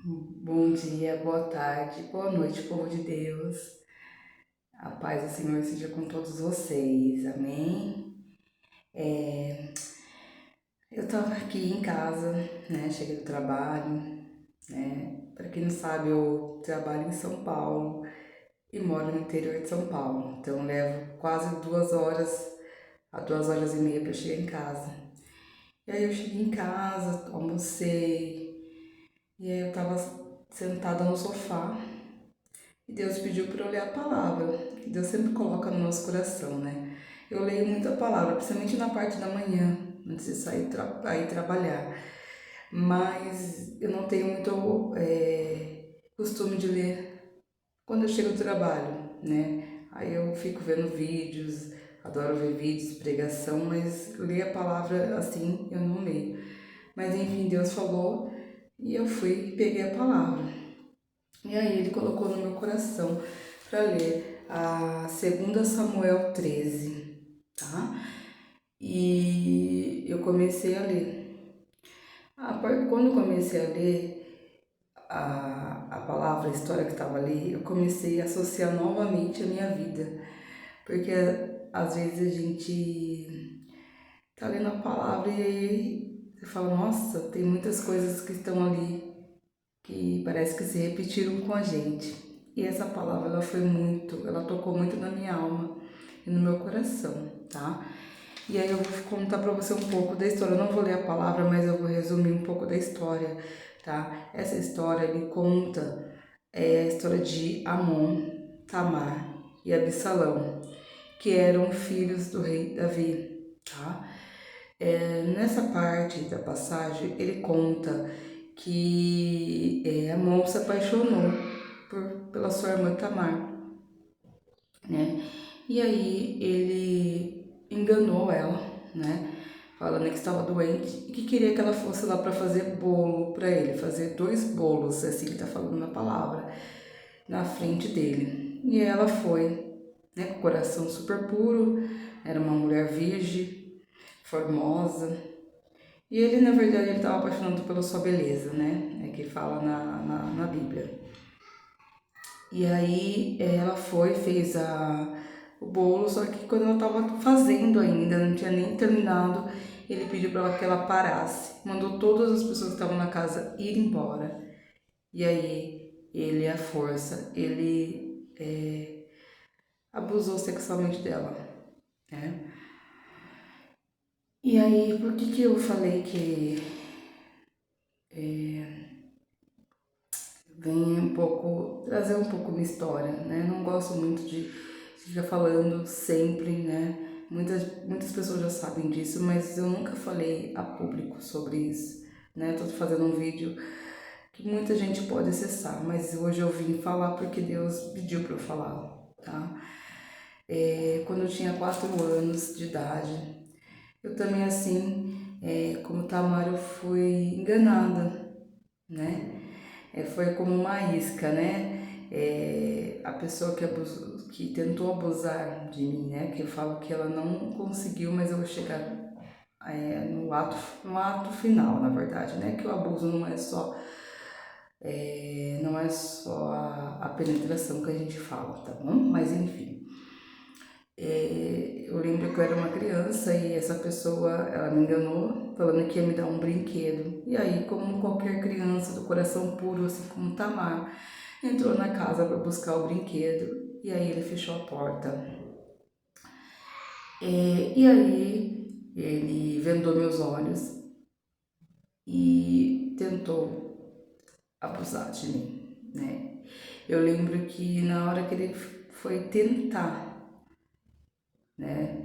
Bom dia, boa tarde, boa noite, povo de Deus. A paz do Senhor seja com todos vocês, amém? Eu tava aqui em casa, né? Cheguei do trabalho, né? Pra quem não sabe, eu trabalho em São Paulo e moro no interior de São Paulo. Então eu levo quase 2 horas a 2 horas e meia pra chegar em casa. E aí eu cheguei em casa, almocei, e aí eu tava sentada no sofá. E Deus pediu para eu ler a palavra. Deus sempre coloca no nosso coração, né? Eu leio muito a palavra, principalmente na parte da manhã, antes de sair para ir trabalhar. Mas eu não tenho muito costume de ler quando eu chego do trabalho, né? Aí eu fico vendo vídeos, adoro ver vídeos, pregação, mas ler a palavra assim eu não leio. Mas enfim, Deus falou e eu fui e peguei a palavra. E aí ele colocou no meu coração para ler a 2 Samuel 13, tá? E eu comecei a ler. Quando eu comecei a ler a palavra, a história que estava ali, eu comecei a associar novamente a minha vida. Porque às vezes a gente tá lendo a palavra e aí você fala, nossa, tem muitas coisas que estão ali que parece que se repetiram com a gente. E essa palavra ela tocou muito na minha alma e no meu coração, tá? E aí eu vou contar pra você um pouco da história. Eu não vou ler a palavra, mas eu vou resumir um pouco da história, tá? Essa história me conta a história de Amon, Tamar e Absalão, que eram filhos do rei Davi, tá? Nessa parte da passagem, ele conta que Amon se apaixonou pela sua irmã Tamar, né? E aí ele enganou ela, né? Falando que estava doente e que queria que ela fosse lá para fazer bolo para ele, fazer 2 bolos, assim que tá falando na palavra, na frente dele. E ela foi, né, com o coração super puro, era uma mulher virgem, formosa, e ele, na verdade, ele estava apaixonado pela sua beleza, né? É que fala na Bíblia. E aí ela foi, fez o bolo, só que quando ela estava fazendo ainda, não tinha nem terminado, ele pediu para ela que ela parasse. Mandou todas as pessoas que estavam na casa ir embora. E aí ele, à força, ele abusou sexualmente dela, né? E aí, por que eu falei que vem um pouco, trazer um pouco minha história, né? Não gosto muito de ficar falando sempre, né? Muitas pessoas já sabem disso, mas eu nunca falei a público sobre isso, né? Tô fazendo um vídeo que muita gente pode acessar, mas hoje eu vim falar porque Deus pediu para eu falar, tá? Quando eu tinha 4 anos de idade, eu também assim, como Tamara, eu fui enganada, né? Foi como uma isca, né? A pessoa que tentou abusar de mim, né? Que eu falo que ela não conseguiu, mas eu vou chegar no ato final, na verdade, né? Que o abuso não é só a penetração que a gente fala, tá bom? Mas enfim. Eu lembro que eu era uma criança e essa pessoa, ela me enganou, falando que ia me dar um brinquedo. E aí, como qualquer criança do coração puro, assim como Tamar, entrou na casa para buscar o brinquedo e aí ele fechou a porta. E aí ele vendou meus olhos e tentou abusar de mim, né? Eu lembro que na hora que ele foi tentar, né?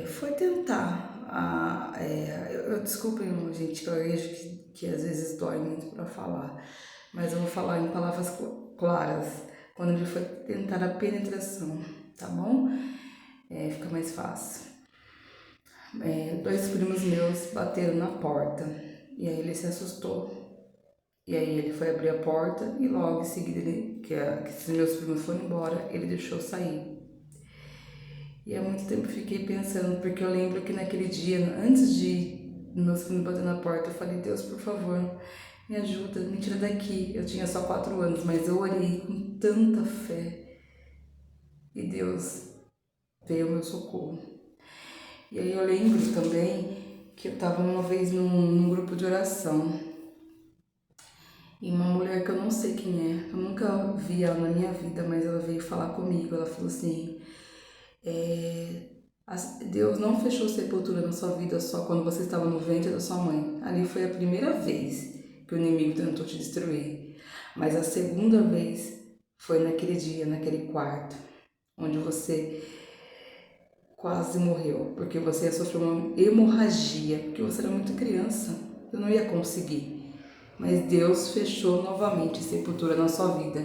Foi tentar. Desculpem, gente, que eu vejo que às vezes dói muito para falar, mas eu vou falar em palavras claras. Quando ele foi tentar a penetração, tá bom? Fica mais fácil. 2 primos meus bateram na porta e aí ele se assustou. E aí ele foi abrir a porta e logo em seguida, que esses meus primos foram embora, ele deixou sair. E há muito tempo fiquei pensando, porque eu lembro que naquele dia, antes de meus filhos batendo na porta, eu falei, Deus, por favor, me ajuda, me tira daqui. Eu tinha só 4 anos, mas eu orei com tanta fé e Deus veio ao meu socorro. E aí eu lembro também que eu estava uma vez num grupo de oração e uma mulher que eu não sei quem é, eu nunca vi ela na minha vida, mas ela veio falar comigo. Ela falou assim, Deus não fechou sepultura na sua vida só quando você estava no ventre da sua mãe. Ali foi a primeira vez que o inimigo tentou te destruir. Mas a segunda vez foi naquele dia, naquele quarto, onde você quase morreu, porque você ia sofrer uma hemorragia, porque você era muito criança, eu não ia conseguir. Mas Deus fechou novamente sepultura na sua vida.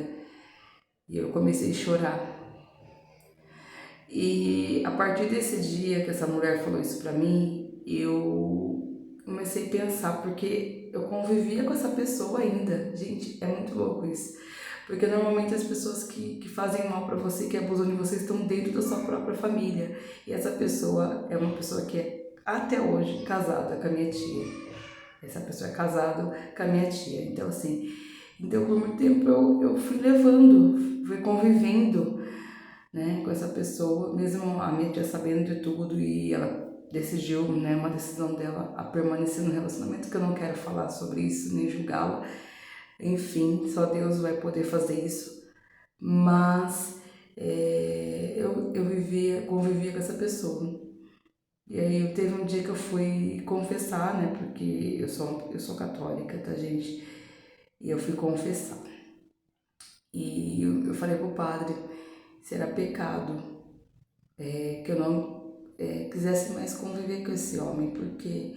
E eu comecei a chorar. E a partir desse dia que essa mulher falou isso pra mim, eu comecei a pensar, porque eu convivia com essa pessoa ainda. Gente, é muito louco isso. Porque normalmente as pessoas que fazem mal pra você, que abusam de você, estão dentro da sua própria família. E essa pessoa é uma pessoa que é até hoje casada com a minha tia. Essa pessoa é casada com a minha tia. Então, assim, então por muito tempo eu fui levando, fui convivendo, né, com essa pessoa, mesmo a minha tia sabendo de tudo, e ela decidiu, né, uma decisão dela a permanecer no relacionamento, que eu não quero falar sobre isso, nem julgá-la, enfim, só Deus vai poder fazer isso, mas eu convivia com essa pessoa. E aí teve um dia que eu fui confessar, né, porque eu sou católica, tá, gente, e eu fui confessar, e eu falei pro padre se era pecado que eu não quisesse mais conviver com esse homem, porque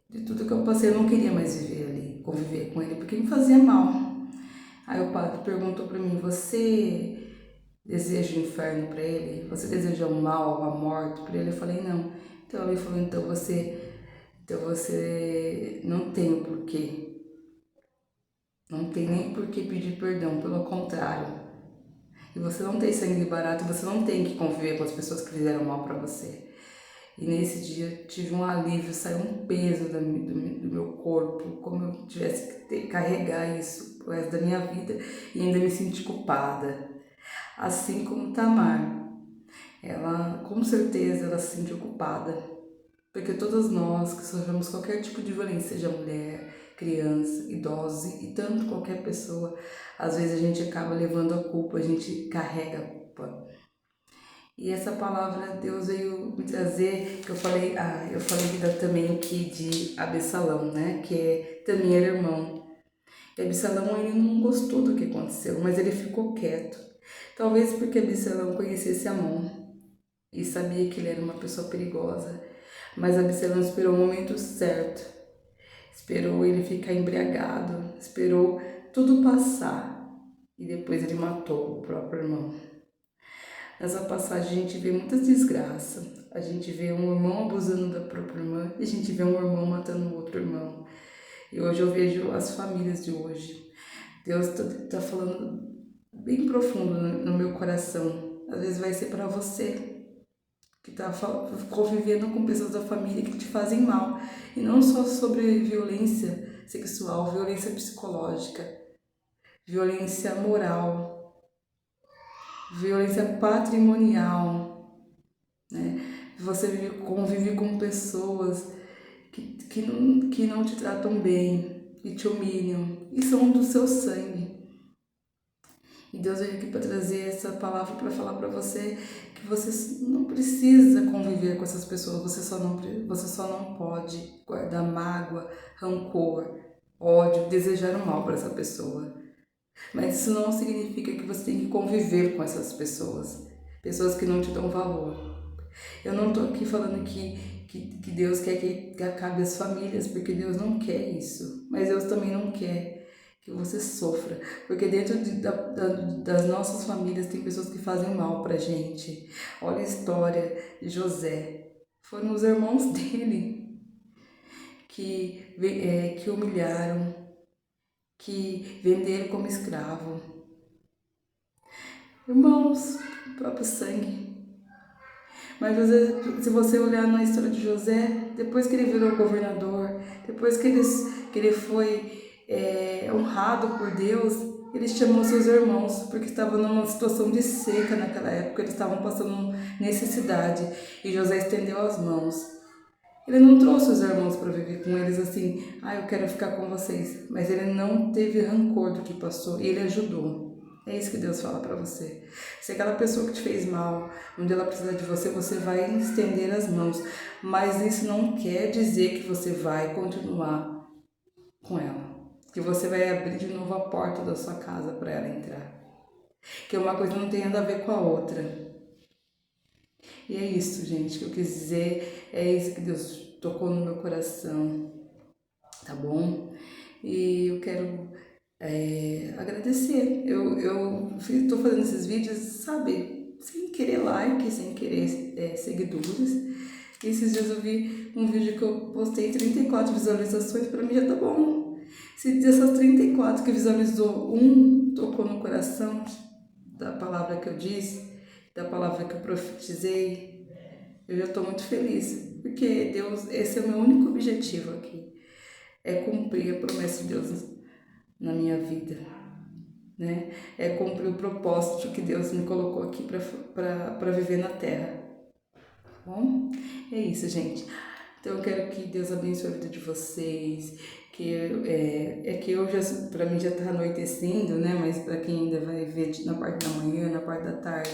de tudo que eu passei eu não queria mais viver ali, conviver com ele, porque me fazia mal. Aí o padre perguntou para mim, você deseja o inferno para ele? Você deseja o mal, a morte para ele? Eu falei, não. Então ele falou, então você não tem o porquê. Não tem nem por que pedir perdão, pelo contrário. E você não tem sangue barato, você não tem que conviver com as pessoas que fizeram mal para você. E nesse dia tive um alívio, saiu um peso do meu corpo, como eu tivesse que carregar isso pro resto da minha vida e ainda me senti culpada. Assim como Tamar, ela com certeza ela se sentiu culpada, porque todas nós que sofremos qualquer tipo de violência, seja mulher, criança, idoso e tanto qualquer pessoa, às vezes a gente acaba levando a culpa, a gente carrega a culpa. E essa palavra Deus veio me trazer, que eu falei também aqui de Absalão, né, também era irmão. E Absalão, ele não gostou do que aconteceu, mas ele ficou quieto. Talvez porque Absalão conhecesse Amon e sabia que ele era uma pessoa perigosa. Mas Absalão esperou o momento certo, esperou ele ficar embriagado, esperou tudo passar e depois ele matou o próprio irmão. Nessa passagem a gente vê muitas desgraças. A gente vê um irmão abusando da própria irmã e a gente vê um irmão matando o outro irmão. E hoje eu vejo as famílias de hoje. Deus tá falando bem profundo no meu coração. Às vezes vai ser para você que tá convivendo com pessoas da família que te fazem mal. E não só sobre violência sexual, violência psicológica, violência moral, violência patrimonial, né? Você convive com pessoas que não te tratam bem e te humilham e são do seu sangue. E Deus veio aqui para trazer essa palavra para falar para você que você não precisa conviver com essas pessoas, você só não pode guardar mágoa, rancor, ódio, desejar o mal para essa pessoa. Mas isso não significa que você tem que conviver com essas pessoas, pessoas que não te dão valor. Eu não estou aqui falando que Deus quer que acabe as famílias, porque Deus não quer isso. Mas Deus também não quer que você sofra, porque dentro das nossas famílias tem pessoas que fazem mal pra gente. Olha a história de José. Foram os irmãos dele que humilharam, que venderam como escravo. Irmãos, próprio sangue. Mas se você olhar na história de José, depois que ele virou governador, Depois que ele foi honrado por Deus, ele chamou seus irmãos, porque estavam numa situação de seca naquela época, eles estavam passando necessidade, e José estendeu as mãos. Ele não trouxe os irmãos para viver com eles assim, eu quero ficar com vocês, mas ele não teve rancor do que passou, e ele ajudou. É isso que Deus fala para você. Se aquela pessoa que te fez mal, onde ela precisa de você, você vai estender as mãos, mas isso não quer dizer que você vai continuar com ela, que você vai abrir de novo a porta da sua casa para ela entrar, que uma coisa não tem nada a ver com a outra. E é isso, gente, que eu quis dizer, é isso que Deus tocou no meu coração, tá bom? E eu quero agradecer. Eu tô fazendo esses vídeos, sabe, sem querer like, sem querer seguidores. E esses dias eu vi um vídeo que eu postei 34 visualizações, pra mim já tá bom. Se dessas 34 que visualizou, um tocou no coração da palavra que eu disse, da palavra que eu profetizei, eu já estou muito feliz, porque Deus, esse é o meu único objetivo aqui, é cumprir a promessa de Deus na minha vida, né? É cumprir o propósito que Deus me colocou aqui para viver na terra, tá bom? É isso, gente. Então eu quero que Deus abençoe a vida de vocês, que eu já, para mim já tá anoitecendo, né? Mas para quem ainda vai ver na parte da manhã, na parte da tarde,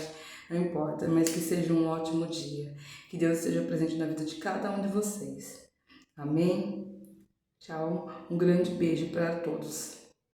não importa, mas que seja um ótimo dia. Que Deus esteja presente na vida de cada um de vocês. Amém? Tchau. Um grande beijo para todos.